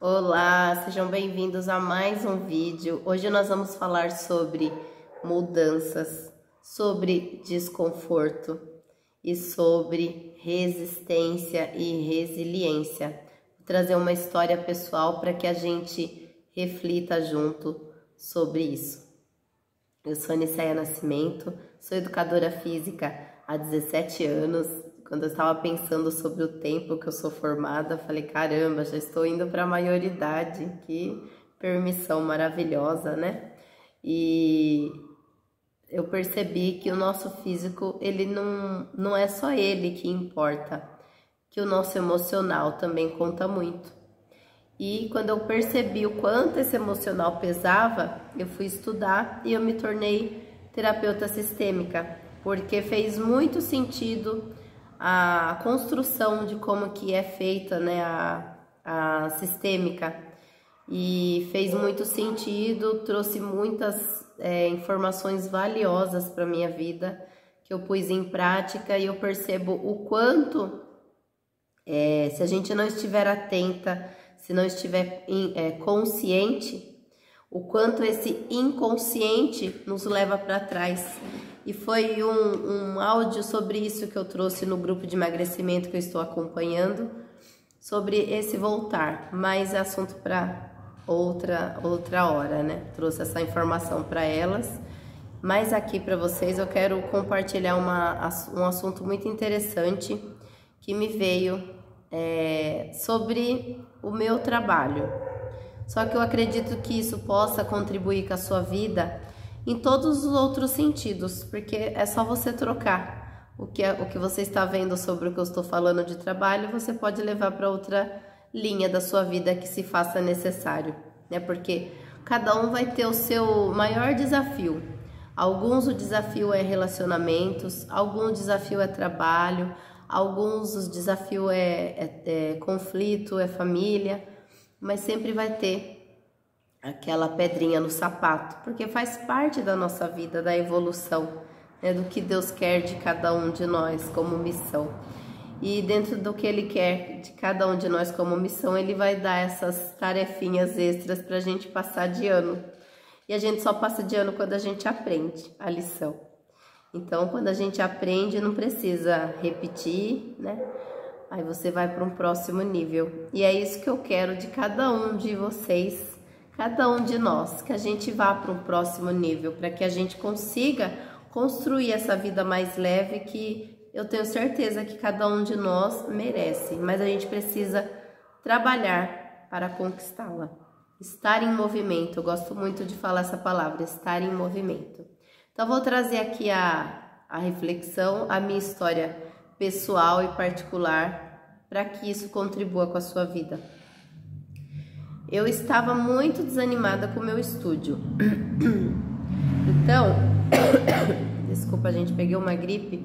Olá, sejam bem-vindos a mais um vídeo. Hoje nós vamos falar sobre mudanças, sobre desconforto e sobre resistência e resiliência. Vou trazer uma história pessoal para que a gente reflita junto sobre isso. Eu sou Aniceia Nascimento, sou educadora física há 17 anos. Quando eu estava pensando sobre o tempo que eu sou formada, eu falei, caramba, já estou indo para a maioridade, que permissão maravilhosa, né? E eu percebi que o nosso físico, ele não é só ele que importa, que o nosso emocional também conta muito. E quando eu percebi o quanto esse emocional pesava, eu fui estudar e eu me tornei terapeuta sistêmica, porque fez muito sentido a construção de como que é feita, né, a sistêmica, e fez muito sentido, trouxe muitas informações valiosas para minha vida, que eu pus em prática, e eu percebo o quanto, se a gente não estiver atenta, se não estiver consciente, o quanto esse inconsciente nos leva para trás. E foi um áudio sobre isso que eu trouxe no grupo de emagrecimento que eu estou acompanhando, sobre esse voltar, mas é assunto para outra hora, né? Trouxe essa informação para elas, mas aqui para vocês eu quero compartilhar um assunto muito interessante que me veio sobre o meu trabalho. Só que eu acredito que isso possa contribuir com a sua vida em todos os outros sentidos, porque é só você trocar o que você está vendo sobre o que eu estou falando de trabalho, você pode levar para outra linha da sua vida que se faça necessário, né? Porque cada um vai ter o seu maior desafio. Alguns o desafio é relacionamentos, alguns o desafio é trabalho, alguns o desafio é conflito, é família, mas sempre vai ter aquela pedrinha no sapato, porque faz parte da nossa vida, da evolução, né, do que Deus quer de cada um de nós como missão. E dentro do que Ele quer de cada um de nós como missão, Ele vai dar essas tarefinhas extras para a gente passar de ano. E a gente só passa de ano quando a gente aprende a lição. Então, quando a gente aprende, não precisa repetir, né? Aí você vai para um próximo nível. E é isso que eu quero de cada um de vocês, cada um de nós, que a gente vá para um próximo nível, para que a gente consiga construir essa vida mais leve que eu tenho certeza que cada um de nós merece, mas a gente precisa trabalhar para conquistá-la. Estar em movimento, eu gosto muito de falar essa palavra, estar em movimento. Então, vou trazer aqui a reflexão, a minha história pessoal e particular, para que isso contribua com a sua vida. Eu estava muito desanimada com o meu estúdio. Então, desculpa gente, peguei uma gripe.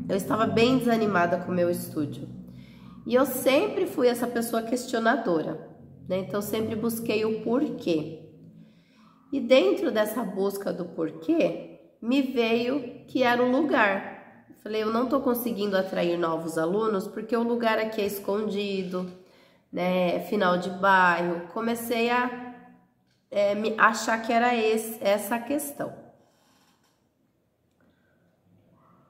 Eu estava bem desanimada com o meu estúdio. E eu sempre fui essa pessoa questionadora, né? Então, sempre busquei o porquê. E dentro dessa busca do porquê, me veio que era o lugar. Falei, eu não estou conseguindo atrair novos alunos porque o lugar aqui é escondido, né, final de bairro. Comecei a achar que era essa a questão.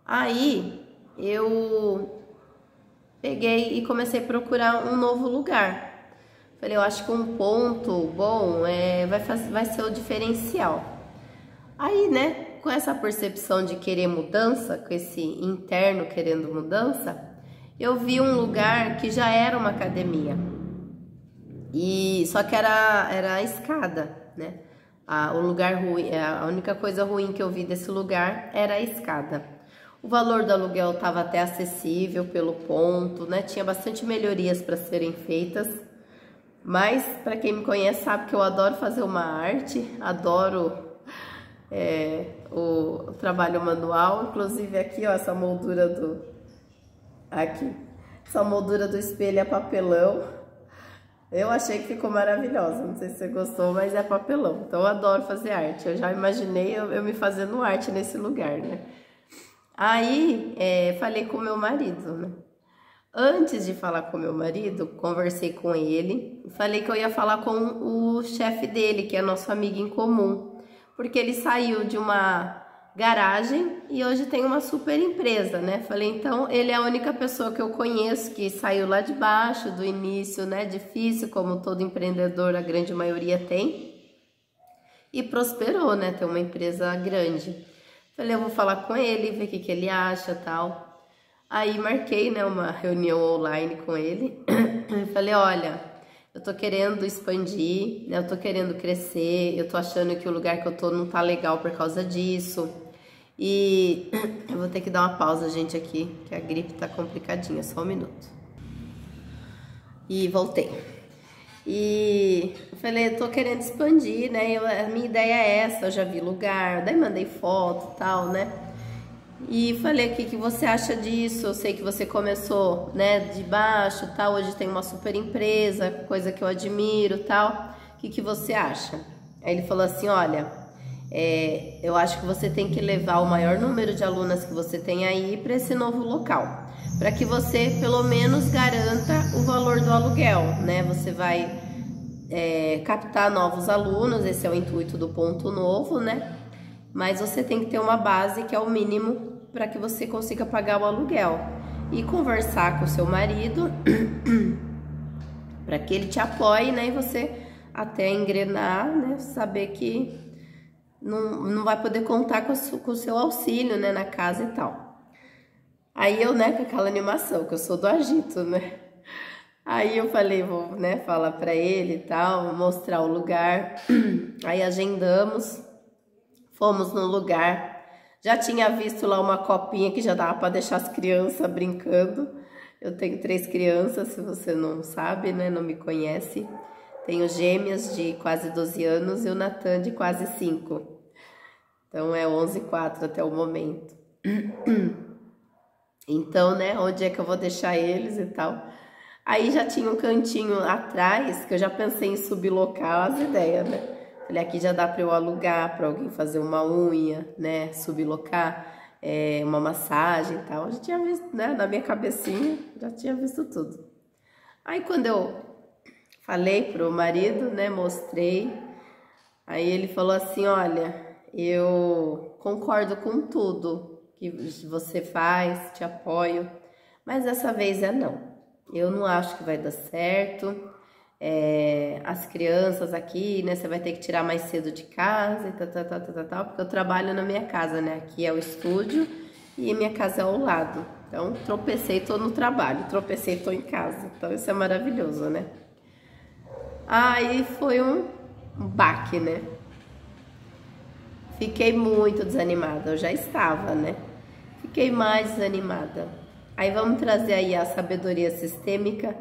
Aí eu peguei e comecei a procurar um novo lugar. Falei, eu acho que um ponto bom vai ser o diferencial. Aí, né, com essa percepção de querer mudança, com esse interno querendo mudança, eu vi um lugar que já era uma academia. E só que era a escada, né? O lugar ruim, a única coisa ruim que eu vi desse lugar era a escada. O valor do aluguel estava até acessível pelo ponto, né? Tinha bastante melhorias para serem feitas. Mas para quem me conhece sabe que eu adoro fazer uma arte, adoro o trabalho manual. Inclusive aqui, ó, essa moldura essa moldura do espelho é papelão. Eu achei que ficou maravilhosa, não sei se você gostou, mas é papelão. Então eu adoro fazer arte, eu já imaginei eu me fazendo arte nesse lugar, né? Aí falei com o meu marido, né? Antes de falar com meu marido, conversei com ele e falei que eu ia falar com o chefe dele, que é nosso amigo em comum, porque ele saiu de uma garagem e hoje tem uma super empresa, né? Falei, então, ele é a única pessoa que eu conheço que saiu lá de baixo, do início, né? Difícil, como todo empreendedor, a grande maioria tem, e prosperou, né? Tem uma empresa grande. Falei, eu vou falar com ele, ver o que ele acha, tal. Aí marquei, né, uma reunião online com ele. Falei, olha, eu tô querendo expandir, né, eu tô querendo crescer, eu tô achando que o lugar que eu tô não tá legal por causa disso. E eu vou ter que dar uma pausa, gente, aqui, que a gripe tá complicadinha, só um minuto. E voltei. E eu falei, eu tô querendo expandir, né, a minha ideia é essa, eu já vi lugar, daí mandei foto e tal, né. E falei, o que você acha disso? Eu sei que você começou, né, de baixo, tal, hoje tem uma super empresa, coisa que eu admiro, tal. O que você acha? Aí ele falou assim, olha, eu acho que você tem que levar o maior número de alunas que você tem aí para esse novo local, para que você pelo menos garanta o valor do aluguel, né? Você vai captar novos alunos, esse é o intuito do ponto novo, né? Mas você tem que ter uma base que é o mínimo para que você consiga pagar o aluguel. E conversar com o seu marido para que ele te apoie, né? E você até engrenar, né? Saber que não vai poder contar com o seu auxílio, né? Na casa e tal. Aí eu, né? Com aquela animação, que eu sou do agito, né? Aí eu falei, vou, né? Falar para ele e tal, mostrar o lugar. Aí agendamos. Fomos no lugar, já tinha visto lá uma copinha que já dava para deixar as crianças brincando. Eu tenho 3 crianças, se você não sabe, né, não me conhece. Tenho gêmeas de quase 12 anos e o Natan de quase 5. Então é 11 e 4 até o momento. Então, né, onde é que eu vou deixar eles e tal. Aí já tinha um cantinho atrás que eu já pensei em sublocar as ideias, né. Falei, aqui já dá para eu alugar para alguém fazer uma unha, né, sublocar, uma massagem e tal. Eu já tinha visto, né, na minha cabecinha, já tinha visto tudo. Aí quando eu falei pro marido, né, mostrei, aí ele falou assim, olha, eu concordo com tudo que você faz, te apoio, mas dessa vez não. Eu não acho que vai dar certo. As crianças aqui, né, você vai ter que tirar mais cedo de casa e tal, porque eu trabalho na minha casa, né, aqui é o estúdio e minha casa é ao lado, então tropecei, tô no trabalho, tropecei, tô em casa, então isso é maravilhoso, né. Aí foi um baque, né, fiquei muito desanimada, eu já estava, né, fiquei mais desanimada. Aí vamos trazer aí a sabedoria sistêmica.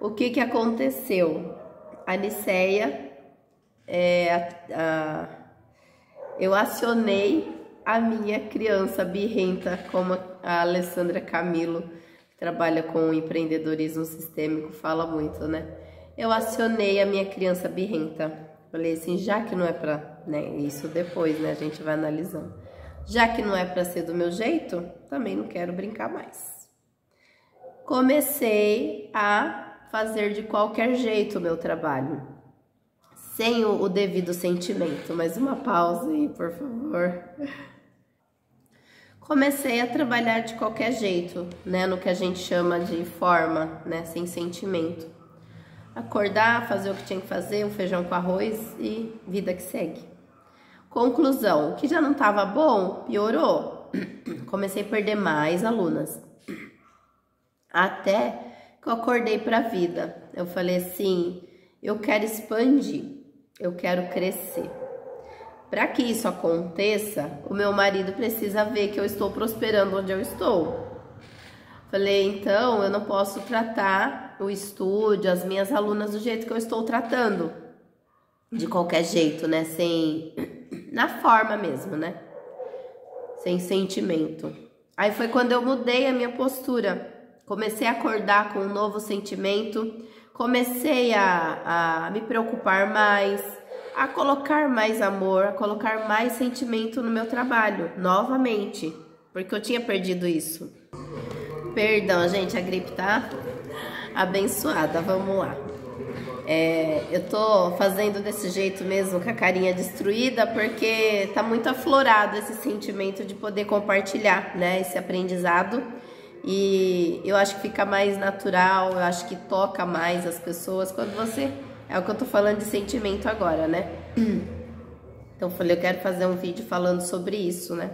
O que aconteceu? A Niceia, eu acionei a minha criança birrenta, como a Alessandra Camilo, que trabalha com empreendedorismo sistêmico, fala muito, né? Eu acionei a minha criança birrenta. Falei assim, já que não é pra, né? Isso depois, né? A gente vai analisando. Já que não é pra ser do meu jeito, também não quero brincar mais. Comecei a fazer de qualquer jeito o meu trabalho, sem o devido sentimento. Mais uma pausa aí, por favor. Comecei a trabalhar de qualquer jeito, né, no que a gente chama de forma, né, sem sentimento. Acordar, fazer o que tinha que fazer, um feijão com arroz e vida que segue. Conclusão, o que já não estava bom, piorou. Comecei a perder mais alunas. Até que eu acordei para a vida. Eu falei assim, eu quero expandir, eu quero crescer. Para que isso aconteça, o meu marido precisa ver que eu estou prosperando onde eu estou. Falei, então eu não posso tratar o estúdio, as minhas alunas do jeito que eu estou tratando. De qualquer jeito, né? Na forma mesmo, né? Sem sentimento. Aí foi quando eu mudei a minha postura. Comecei a acordar com um novo sentimento, comecei a me preocupar mais, a colocar mais amor, a colocar mais sentimento no meu trabalho, novamente, porque eu tinha perdido isso. Perdão, gente, a gripe tá abençoada, vamos lá. Eu tô fazendo desse jeito mesmo, com a carinha destruída, porque tá muito aflorado esse sentimento de poder compartilhar, né, esse aprendizado. E eu acho que fica mais natural, eu acho que toca mais as pessoas quando você... É o que eu tô falando de sentimento agora, né? Então eu falei, eu quero fazer um vídeo falando sobre isso, né?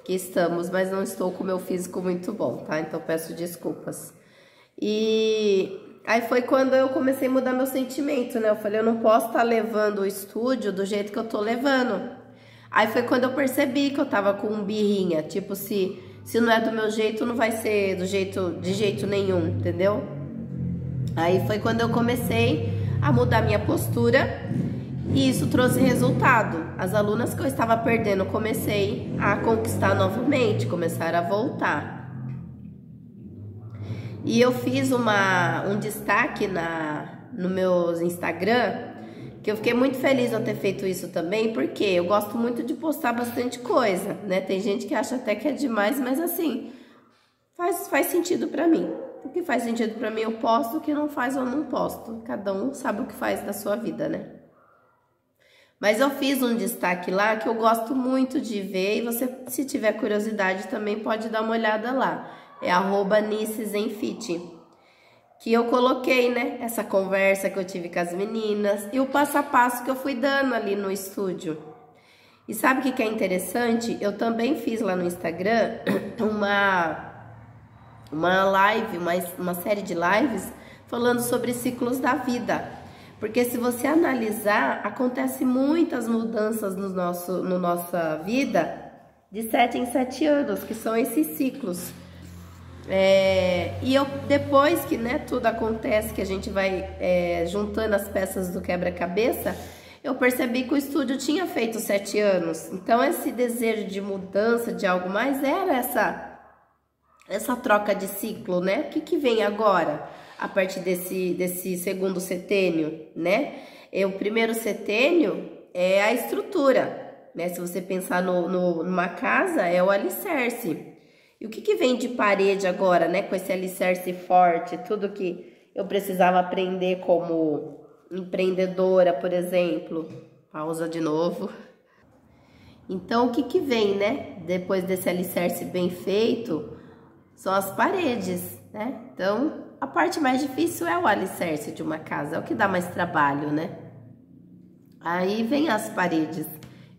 Aqui estamos, mas não estou com o meu físico muito bom, tá? Então peço desculpas. E aí foi quando eu comecei a mudar meu sentimento, né? Eu falei, eu não posso estar levando o estúdio do jeito que eu tô levando. Aí foi quando eu percebi que eu tava com birrinha, tipo, se não é do meu jeito, não vai ser de jeito nenhum, entendeu? Aí foi quando eu comecei a mudar minha postura e isso trouxe resultado. As alunas que eu estava perdendo, comecei a conquistar novamente, começaram a voltar. E eu fiz um destaque no meu Instagram, que eu fiquei muito feliz de eu ter feito isso também, porque eu gosto muito de postar bastante coisa, né? Tem gente que acha até que é demais, mas assim, faz sentido pra mim. O que faz sentido pra mim eu posto, o que não faz eu não posto. Cada um sabe o que faz da sua vida, né? Mas eu fiz um destaque lá que eu gosto muito de ver, e você, se tiver curiosidade, também pode dar uma olhada lá. É @NiceZenFit, que eu coloquei, né, essa conversa que eu tive com as meninas e o passo a passo que eu fui dando ali no estúdio. E sabe o que é interessante? Eu também fiz lá no Instagram uma live, uma série de lives falando sobre ciclos da vida. Porque se você analisar, acontece muitas mudanças no nossa vida de 7 em 7 anos, que são esses ciclos. E depois que, né, tudo acontece, que a gente vai juntando as peças do quebra-cabeça, eu percebi que o estúdio tinha feito 7 anos. Então esse desejo de mudança, de algo mais, era essa troca de ciclo, né? O que vem agora, a partir desse segundo setênio, né? O primeiro setênio é a estrutura, né? Se você pensar numa casa, é o alicerce. E o que vem de parede agora, né? Com esse alicerce forte, tudo que eu precisava aprender como empreendedora, por exemplo. Pausa de novo. Então, o que vem, né? Depois desse alicerce bem feito, são as paredes, né? Então, a parte mais difícil é o alicerce de uma casa, é o que dá mais trabalho, né? Aí vem as paredes.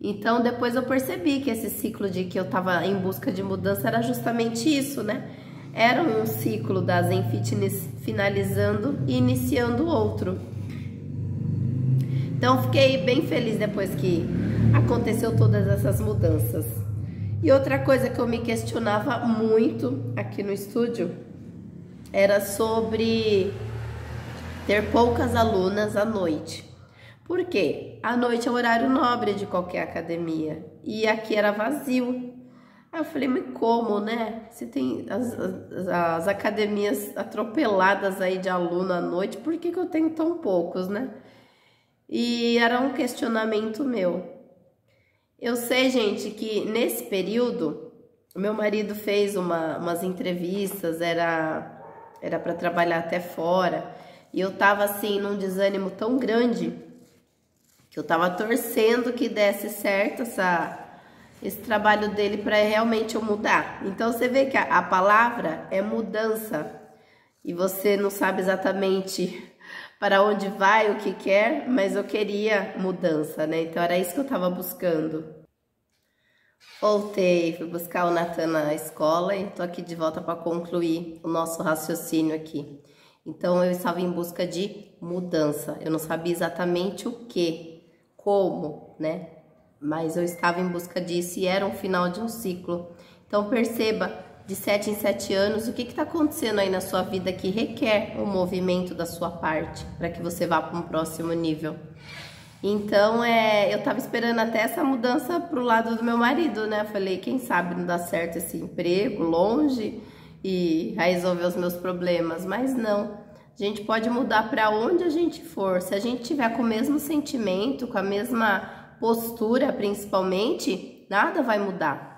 Então, depois eu percebi que esse ciclo de que eu tava em busca de mudança era justamente isso, né? Era um ciclo da Zen Fitness finalizando e iniciando outro. Então, fiquei bem feliz depois que aconteceu todas essas mudanças. E outra coisa que eu me questionava muito aqui no estúdio era sobre ter poucas alunas à noite. Por quê? À noite é o horário nobre de qualquer academia e aqui era vazio. Aí eu falei, mas como, né? Se tem as academias atropeladas aí de aluno à noite, por que eu tenho tão poucos, né? E era um questionamento meu. Eu sei, gente, que nesse período, o meu marido fez umas entrevistas, era para trabalhar até fora, e eu tava assim, num desânimo tão grande, que eu tava torcendo que desse certo esse trabalho dele para realmente eu mudar. Então você vê que a palavra é mudança, e você não sabe exatamente para onde vai, o que quer, mas eu queria mudança, né? Então era isso que eu tava buscando. Voltei, fui buscar o Nathan na escola e tô aqui de volta para concluir o nosso raciocínio aqui. Então eu estava em busca de mudança, eu não sabia exatamente o que, como, né? Mas eu estava em busca disso e era um final de um ciclo. Então perceba, de 7 em 7 anos, o que está acontecendo aí na sua vida que requer um movimento da sua parte para que você vá para um próximo nível. Então, eu tava esperando até essa mudança pro lado do meu marido, né? Falei, quem sabe não dá certo esse emprego longe e vai resolver os meus problemas. Mas não, a gente pode mudar para onde a gente for. Se a gente tiver com o mesmo sentimento, com a mesma postura, principalmente, nada vai mudar.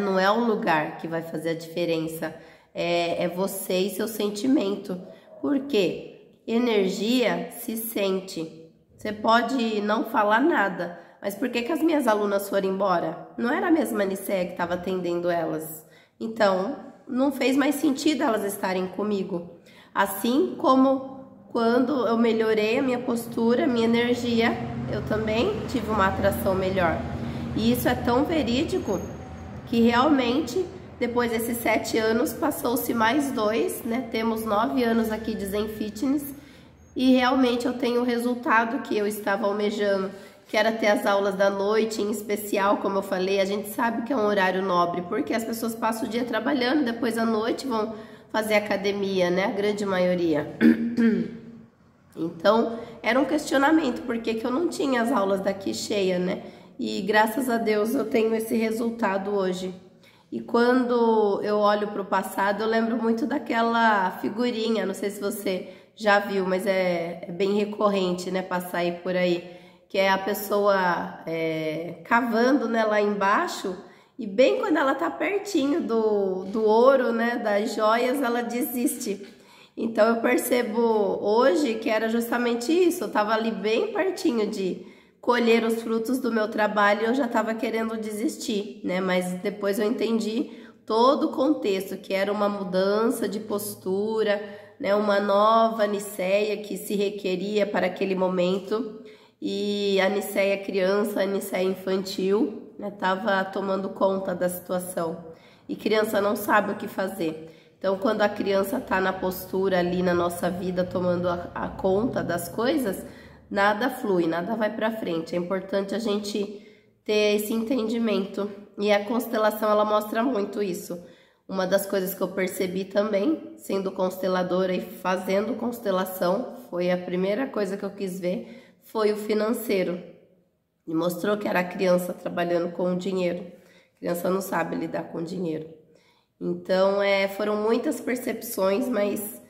Não é o lugar que vai fazer a diferença, é você e seu sentimento. Por quê? Energia se sente. Você pode não falar nada, mas por que as minhas alunas foram embora? Não era a mesma Nicéia que estava atendendo elas. Então, não fez mais sentido elas estarem comigo. Assim como quando eu melhorei a minha postura, minha energia, eu também tive uma atração melhor. E isso é tão verídico que realmente, depois desses 7 anos, passou-se mais 2, né? Temos 9 anos aqui de Zen Fitness e realmente eu tenho o resultado que eu estava almejando, que era ter as aulas da noite, em especial, como eu falei, a gente sabe que é um horário nobre, porque as pessoas passam o dia trabalhando, depois à noite vão fazer academia, né? A grande maioria. Então, era um questionamento, por que eu não tinha as aulas daqui cheia, né? E graças a Deus eu tenho esse resultado hoje. E quando eu olho para o passado, eu lembro muito daquela figurinha, não sei se você já viu, mas é bem recorrente, né? Passar aí por aí, que é a pessoa cavando, né, lá embaixo, e bem quando ela tá pertinho do ouro, né, das joias, ela desiste. Então eu percebo hoje que era justamente isso, eu tava ali bem pertinho de colher os frutos do meu trabalho e eu já tava querendo desistir, né, mas depois eu entendi todo o contexto, que era uma mudança de postura, né, uma nova Nicéia que se requeria para aquele momento. E a Nicéia criança, a Nicéia infantil, né, tava tomando conta da situação. E criança não sabe o que fazer. Então, quando a criança tá na postura ali na nossa vida, tomando a conta das coisas, nada flui, nada vai para frente. É importante a gente ter esse entendimento. E a constelação, ela mostra muito isso. Uma das coisas que eu percebi também, sendo consteladora e fazendo constelação, foi a primeira coisa que eu quis ver, foi o financeiro. E mostrou que era a criança trabalhando com o dinheiro. A criança não sabe lidar com o dinheiro. Então, foram muitas percepções, mas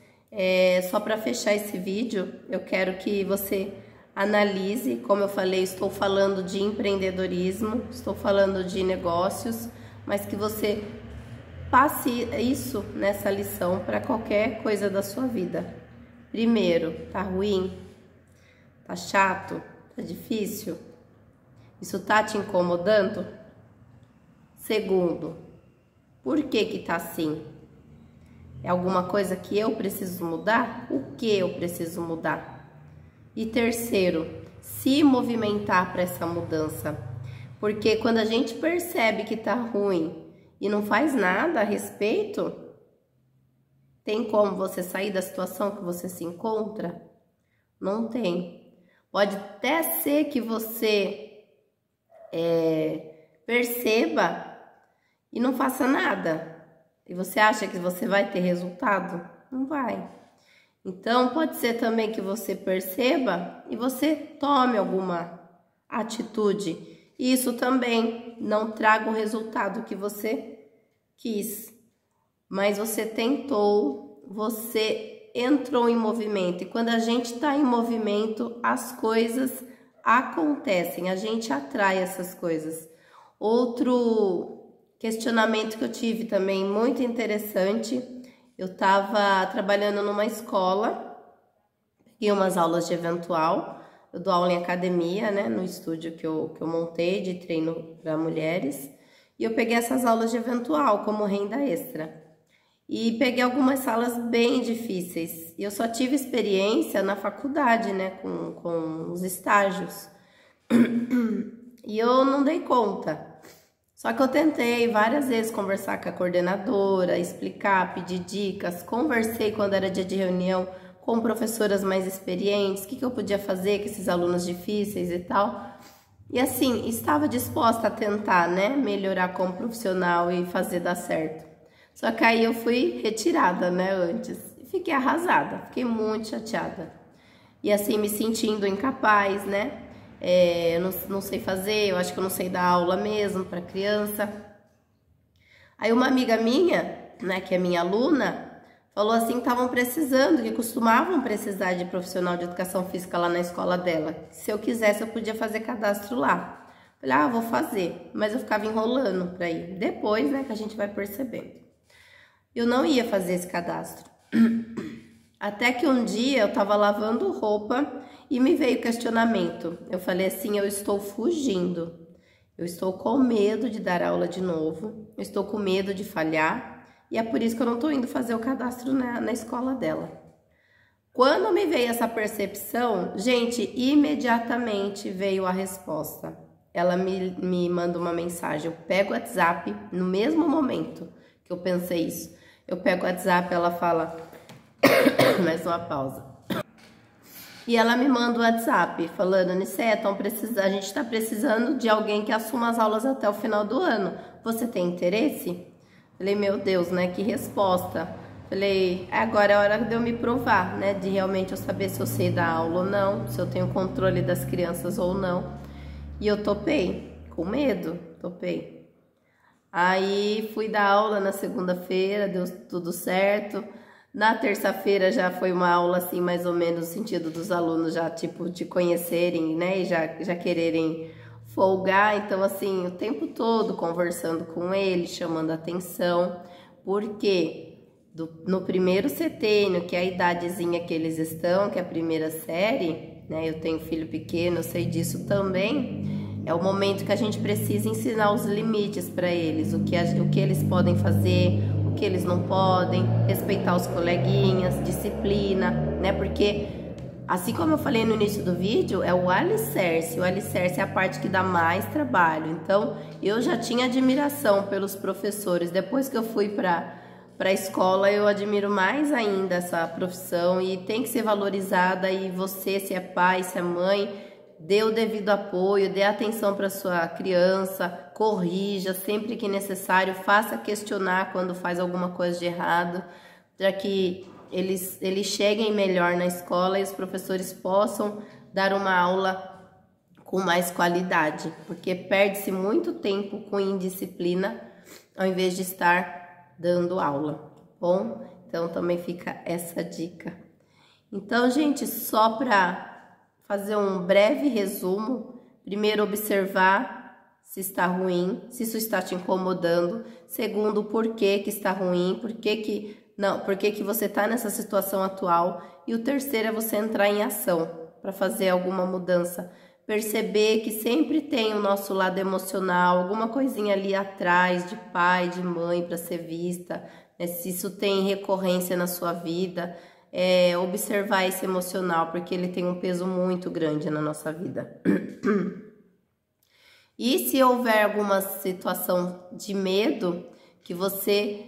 só para fechar esse vídeo, eu quero que você analise. Como eu falei, estou falando de empreendedorismo, estou falando de negócios, mas que você passe isso nessa lição para qualquer coisa da sua vida. Primeiro, tá ruim? Tá chato? Tá difícil? Isso tá te incomodando? Segundo, por que tá assim? É alguma coisa que eu preciso mudar? O que eu preciso mudar? E terceiro, se movimentar para essa mudança. Porque quando a gente percebe que tá ruim e não faz nada a respeito, tem como você sair da situação que você se encontra? Não tem. Pode até ser que você perceba e não faça nada. E você acha que você vai ter resultado? Não vai. Então, pode ser também que você perceba e você tome alguma atitude. E isso também não traga o resultado que você quis. Mas você tentou, você entrou em movimento. E quando a gente está em movimento, as coisas acontecem. A gente atrai essas coisas. Outro questionamento que eu tive também, muito interessante. Eu estava trabalhando numa escola, peguei umas aulas de eventual. Eu dou aula em academia, né, no estúdio que eu montei de treino para mulheres. E eu peguei essas aulas de eventual como renda extra. E peguei algumas salas bem difíceis. E eu só tive experiência na faculdade, né, com os estágios. E eu não dei conta. Só que eu tentei várias vezes conversar com a coordenadora, explicar, pedir dicas. Conversei quando era dia de reunião com professoras mais experientes, o que eu podia fazer com esses alunos difíceis e tal. E assim, estava disposta a tentar, né, melhorar como profissional e fazer dar certo. Só que aí eu fui retirada, né, antes. E fiquei arrasada, fiquei muito chateada. E assim, me sentindo incapaz, né? Eu não sei fazer, eu acho que eu não sei dar aula mesmo para criança. Aí uma amiga minha, né, que é minha aluna, falou assim que estavam precisando, que costumavam precisar de profissional de educação física lá na escola dela. Se eu quisesse, eu podia fazer cadastro lá. Falei, vou fazer. Mas eu ficava enrolando para ir. Depois, né, que a gente vai percebendo. eu não ia fazer esse cadastro. Até que um dia eu tava lavando roupa e me veio questionamento. Eu falei assim, eu estou fugindo. Eu estou com medo de dar aula de novo. Eu estou com medo de falhar. E é por isso que eu não tô indo fazer o cadastro na escola dela. Quando me veio essa percepção, gente, imediatamente veio a resposta. Ela me manda uma mensagem. Eu pego o WhatsApp no mesmo momento que eu pensei isso. Eu pego o WhatsApp, ela fala... Mais uma pausa. E ela me manda o WhatsApp falando, Nicé, a gente tá precisando de alguém que assuma as aulas até o final do ano. Você tem interesse? Falei, meu Deus, né? Que resposta. Falei, agora é a hora de eu me provar, né? De realmente eu saber se eu sei dar aula ou não, se eu tenho controle das crianças ou não. E eu topei, com medo, topei. Aí fui dar aula na segunda-feira, deu tudo certo. Na terça-feira já foi uma aula assim, mais ou menos no sentido dos alunos já tipo te conhecerem, né, e já quererem folgar. Então assim, o tempo todo conversando com eles, chamando atenção, porque no primeiro setênio, que é a idadezinha que eles estão, que é a primeira série, né, eu tenho filho pequeno, eu sei disso também, é o momento que a gente precisa ensinar os limites para eles, o que eles podem fazer, que eles não podem, respeitar os coleguinhas, disciplina, né? Porque, assim como eu falei no início do vídeo, é o alicerce é a parte que dá mais trabalho. Então, eu já tinha admiração pelos professores. Depois que eu fui para a escola, eu admiro mais ainda essa profissão e tem que ser valorizada. E você, se é pai, se é mãe, dê o devido apoio, dê atenção para sua criança, corrija sempre que necessário, faça questionar quando faz alguma coisa de errado, para que eles cheguem melhor na escola e os professores possam dar uma aula com mais qualidade, porque perde-se muito tempo com indisciplina ao invés de estar dando aula, bom? Então também fica essa dica. Então, gente, só para fazer um breve resumo. Primeiro, observar se está ruim, se isso está te incomodando. Segundo, por que está ruim, por que você está nessa situação atual. E o terceiro é você entrar em ação para fazer alguma mudança. Perceber que sempre tem o nosso lado emocional, alguma coisinha ali atrás de pai, de mãe para ser vista, né? Se isso tem recorrência na sua vida. Observar esse emocional, porque ele tem um peso muito grande na nossa vida. E se houver alguma situação de medo, que você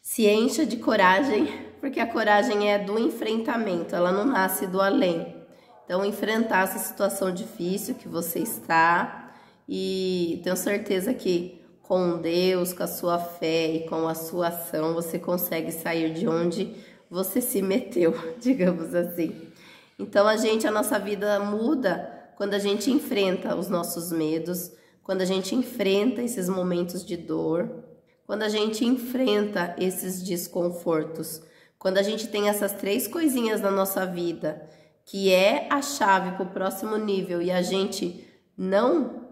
se encha de coragem, porque a coragem é do enfrentamento, ela não nasce do além. Então, enfrentar essa situação difícil que você está, e tenho certeza que com Deus, com a sua fé e com a sua ação, você consegue sair de onde você se meteu, digamos assim. Então a nossa vida muda quando a gente enfrenta os nossos medos, quando a gente enfrenta esses momentos de dor, quando a gente enfrenta esses desconfortos, quando a gente tem essas três coisinhas na nossa vida, que é a chave para o próximo nível, e a gente não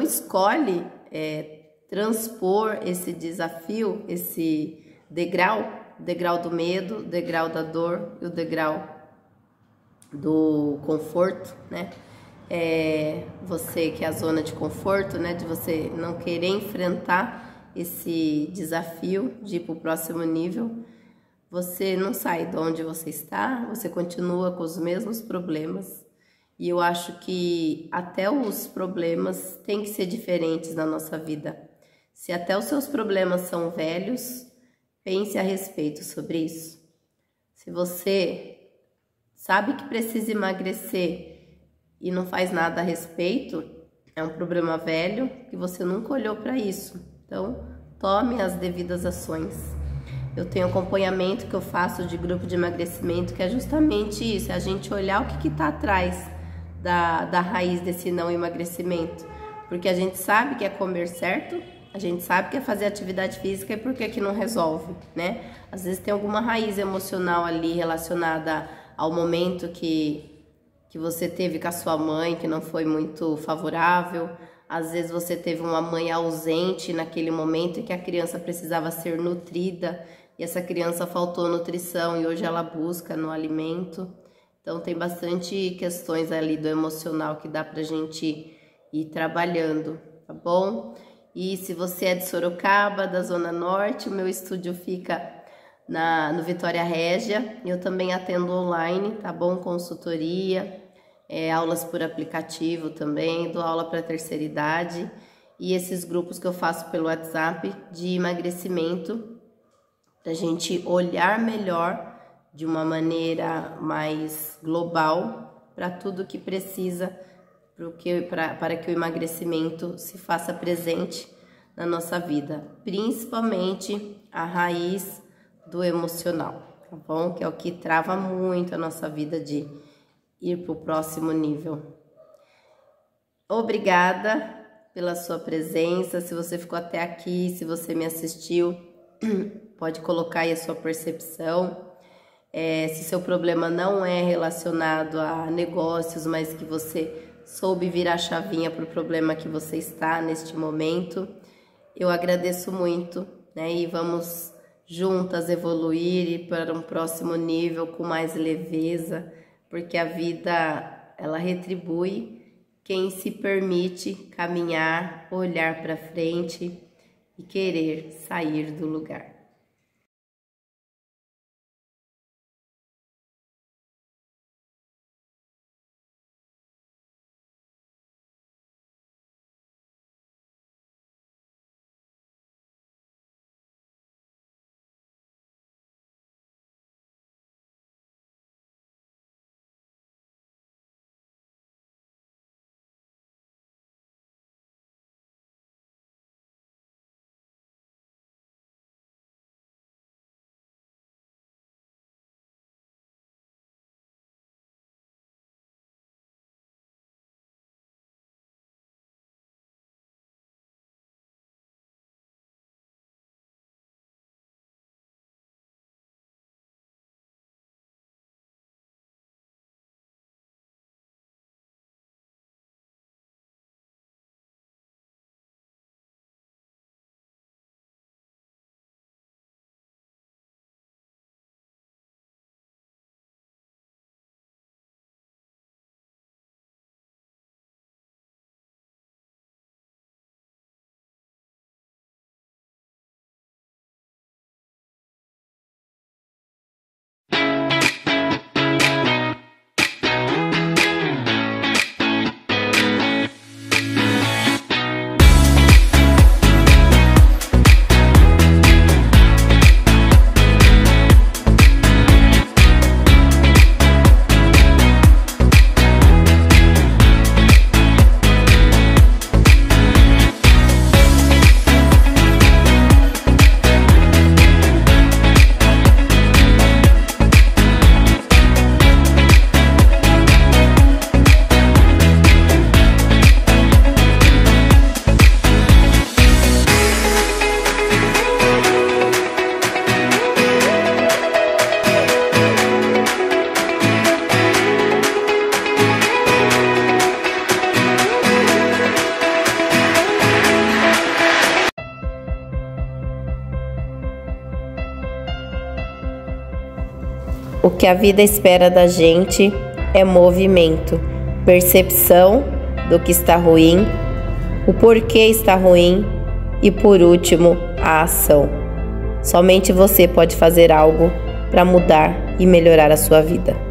escolhe transpor esse desafio, esse degrau do medo, degrau da dor e o degrau do conforto, né? Você que é a zona de conforto, né? De você não querer enfrentar esse desafio de ir para o próximo nível, você não sai de onde você está, você continua com os mesmos problemas. E eu acho que até os problemas têm que ser diferentes na nossa vida. Se até os seus problemas são velhos, pense a respeito sobre isso. Se você sabe que precisa emagrecer e não faz nada a respeito, é um problema velho que você nunca olhou para isso. Então, tome as devidas ações. Eu tenho acompanhamento que eu faço de grupo de emagrecimento, que é justamente isso, é a gente olhar o que está atrás da raiz desse não emagrecimento. Porque a gente sabe que é comer certo, a gente sabe que é fazer atividade física, e por que não resolve, né? Às vezes tem alguma raiz emocional ali relacionada ao momento que você teve com a sua mãe, que não foi muito favorável. Às vezes você teve uma mãe ausente naquele momento e que a criança precisava ser nutrida e essa criança faltou nutrição e hoje ela busca no alimento. Então tem bastante questões ali do emocional que dá pra gente ir trabalhando, tá bom? E se você é de Sorocaba, da Zona Norte, o meu estúdio fica no Vitória Régia. Eu também atendo online, tá bom? Consultoria, aulas por aplicativo também, dou aula para terceira idade. E esses grupos que eu faço pelo WhatsApp de emagrecimento, pra gente olhar melhor de uma maneira mais global para tudo que precisa para que o emagrecimento se faça presente na nossa vida, principalmente a raiz do emocional, tá bom? Que é o que trava muito a nossa vida de ir para o próximo nível. Obrigada pela sua presença, se você ficou até aqui, se você me assistiu, pode colocar aí a sua percepção. Se seu problema não é relacionado a negócios, mas que você soube virar a chavinha para o problema que você está neste momento, eu agradeço muito, né? E vamos juntas evoluir e ir para um próximo nível com mais leveza, porque a vida, ela retribui quem se permite caminhar, olhar para frente e querer sair do lugar. O que a vida espera da gente é movimento, percepção do que está ruim, o porquê está ruim e, por último, a ação. Somente você pode fazer algo para mudar e melhorar a sua vida.